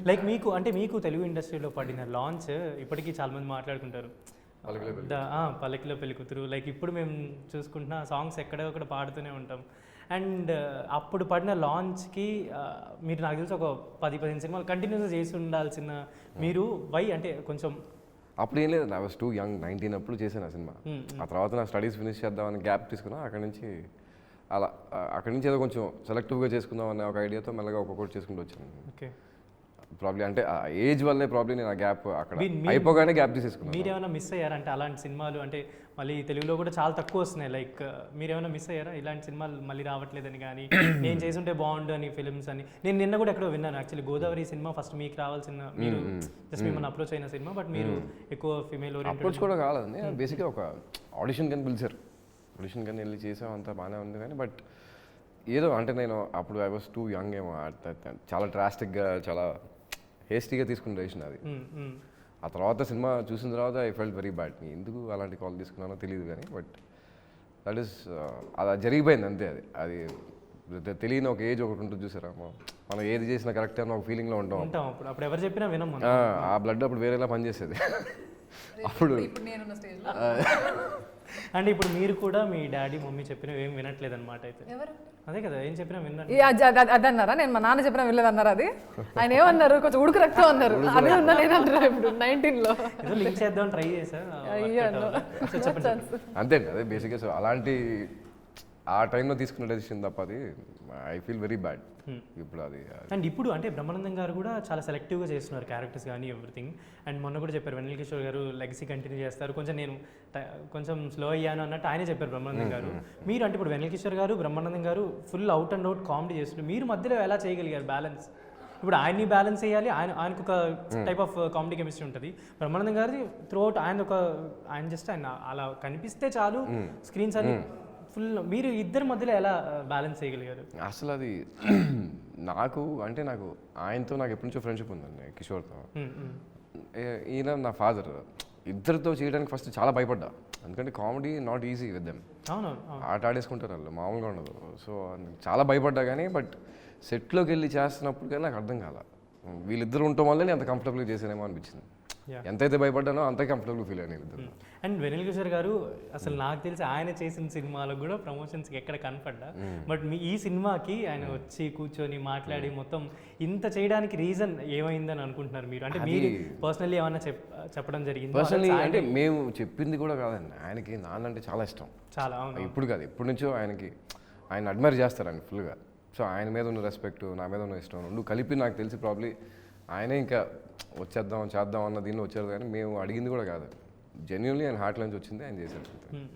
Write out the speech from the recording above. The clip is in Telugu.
లైక్ మీకు అంటే మీకు తెలుగు ఇండస్ట్రీలో పడిన లాంచ్ ఇప్పటికీ చాలామంది మాట్లాడుకుంటారు. పల్లకిలో పెళ్లి కూతురు, లైక్ ఇప్పుడు మేము చూసుకుంటున్న సాంగ్స్ ఎక్కడో ఒకటి పాడుతూనే ఉంటాం. అండ్ అప్పుడు పడిన లాంచ్కి మీరు నాకు తెలిసి ఒక 10-15 సినిమాలు కంటిన్యూస్గా చేసి ఉండాల్సిన మీరు వై అంటే కొంచెం అప్పుడు ఏం లేదు, ఐ వాస్ టూ యంగ్, 19 అప్పుడు చేశాను ఆ సినిమా. ఆ తర్వాత నా స్టడీస్ ఫినిష్ చేద్దామని గ్యాప్ తీసుకున్నా. అక్కడి నుంచి అలా అక్కడి నుంచి ఏదో కొంచెం సెలెక్టివ్గా చేసుకుందాం అనే ఒక ఐడియాతో మెల్లగా ఒక్కొక్కటి చేసుకుంటూ వచ్చాను. ఓకే, ప్రాబ్లీ అంటే ఆ ఏజ్ వల్లే ప్రాబ్లీ నేను ఆ గ్యాప్ అక్కడ అయిపోగానే గ్యాప్ తీసేసుకున్నాను. మీరేమైనా మిస్ అయ్యారంటే అలాంటి సినిమాలు? అంటే మళ్ళీ తెలుగులో కూడా చాలా తక్కువ వస్తున్నాయి. లైక్ మీరేమైనా మిస్ అయ్యారా ఇలాంటి సినిమాలు మళ్ళీ రావట్లేదని కానీ నేను చేసుంటే బాగుండు అని ఫిల్మ్స్ అని? నేను నిన్న కూడా ఎక్కడో విన్నాను యాక్చువల్లీ, గోదావరి సినిమా ఫస్ట్ మీకు రావాల్సిన, మీరు జస్ట్ మిమ్మల్ని అప్రోచ్ అయిన సినిమా, బట్ మీరు ఎక్కువ ఫీమేల్ ఓరియంటెడ్. అప్రోచ్ కూడా కాలేదండి, బేసిక్గా ఒక ఆడిషన్ కానీ పిలిచారు. ఆడిషన్ కానీ వెళ్ళి చేసాం, అంతా బాగానే ఉంది. కానీ బట్ ఏదో అంటే నేను అప్పుడు ఐ వాస్ టూ యంగ్ ఏమో, చాలా డ్రాస్టిక్గా చాలా హేస్టీగా తీసుకుని డెసిషన్ అది. ఆ తర్వాత సినిమా చూసిన తర్వాత ఐ ఫెల్ట్ వెరీ బ్యాడ్. ఎందుకు అలాంటి కాల్ తీసుకున్నానో తెలియదు కానీ బట్ దట్ ఈస్ అది జరిగిపోయింది అంతే. అది తెలియని ఒక ఏజ్ ఒకటి ఉంటుంది చూసారా, మనం ఏది చేసినా కరెక్ట్ అని ఒక ఫీలింగ్లో ఉంటాం. అప్పుడు ఎవరు చెప్పినా వినం. ఆ బ్లడ్ అప్పుడు వేరేలా పనిచేసేది. అప్పుడు అంటే ఇప్పుడు మీరు కూడా మీ డాడీ మమ్మీ చెప్పినా ఏం వినట్లేదు అనమాట అయితే? అదే కదా, ఏం చెప్పినా విన్నారు అదన్నారా? నేను మా నాన్న చెప్పినా వెళ్ళలేదు అన్నారు. అది ఆయన ఏమన్నారు, కొంచెం ఉడుకు రక్తం అన్నారు. అదే ఉందా నేను అంటారా ఇప్పుడు 19లో ఏదో లింక్ చేద్దాం ట్రై చేశా. అంతే అదే బేసిక్గా. సో అలాంటి ఆ టైంలో తీసుకున్న డెసిషన్ తప్ప అది ఐ ఫీల్ వెరీ బ్యాడ్ ఇప్పుడు అది. అండ్ ఇప్పుడు అంటే బ్రహ్మానందం గారు కూడా చాలా సెలెక్టివ్గా చేస్తున్నారు క్యారెక్టర్స్ కానీ ఎవ్రీథింగ్. అండ్ మొన్న కూడా చెప్పారు వెన్నెల కిషోర్ గారు లెగసీ కంటిన్యూ చేస్తారు, కొంచెం నేను కొంచెం స్లో అయ్యాను అన్నట్టు ఆయనే చెప్పారు బ్రహ్మానందం గారు. మీరు అంటే ఇప్పుడు వెన్నెల కిషోర్ గారు బ్రహ్మానందం గారు full out and out comedy చేస్తున్నారు, మీరు మధ్యలో ఎలా చేయగలిగారు బ్యాలెన్స్? ఇప్పుడు ఆయన్ని బ్యాలెన్స్ చేయాలి, ఆయనకు ఒక టైప్ ఆఫ్ కామెడీ కెమిస్ట్రీ ఉంటుంది. బ్రహ్మానందం గారి త్రూ అవుట్ ఆయన జస్ట్ ఆయన అలా కనిపిస్తే చాలు స్క్రీన్స్ అని ఫుల్. మీరు ఇద్దరి మధ్యలో ఎలా బ్యాలెన్స్ చేయగలిగారు? అసలు అది నాకు ఆయనతో నాకు ఎప్పటి నుంచో ఫ్రెండ్షిప్ ఉందండి, కిషోర్తో. ఈయన నా ఫాదర్. ఇద్దరితో చేయడానికి ఫస్ట్ చాలా భయపడ్డా, ఎందుకంటే comedy not easy with them. ఆట ఆడేసుకుంటారు వాళ్ళు, మామూలుగా ఉండదు. సో చాలా భయపడ్డా కానీ బట్ సెట్లోకి వెళ్ళి చేస్తున్నప్పుడు కానీ నాకు అర్థం కాల, వీళ్ళిద్దరు ఉండటం వల్ల నేను అంత కంఫర్టబుల్గా చేసానేమో అనిపించింది. ఎంతైతే భయపడ్డానో అంతే కంఫర్టబుల్ ఫీల్ అయ్యాను ఇద్దరు. అండ్ వెన్నెల కిషోర్ గారు అసలు నాకు తెలిసి ఆయన చేసిన సినిమాలకు కూడా ప్రమోషన్స్కి ఎక్కడ కనపడ్డా, బట్ మీ ఈ సినిమాకి ఆయన వచ్చి కూర్చొని మాట్లాడి మొత్తం ఇంత చేయడానికి రీజన్ ఏమైందని అనుకుంటున్నారు మీరు? అంటే మీరు పర్సనల్లీ ఏమైనా చెప్పడం జరిగింది? పర్సనల్లీ అంటే మేము చెప్పింది కూడా కాదండి, ఆయనకి నాన్న అంటే చాలా ఇష్టం. చాలా ఇప్పుడు కాదు, ఎప్పటి నుంచో ఆయన అడ్మైర్ చేస్తారండి ఫుల్గా. సో ఆయన మీద ఉన్న రెస్పెక్ట్, నా మీద ఉన్న ఇష్టం రెండు కలిపి నాకు తెలిసి ప్రాబ్లీ ఆయనే ఇంకా చేద్దాం అన్న దీనిలో వచ్చారు. కానీ మేము అడిగింది కూడా కాదు, జెన్యున్లీ ఆయన హార్ట్ నుంచి వచ్చింది, ఆయన చేశారు.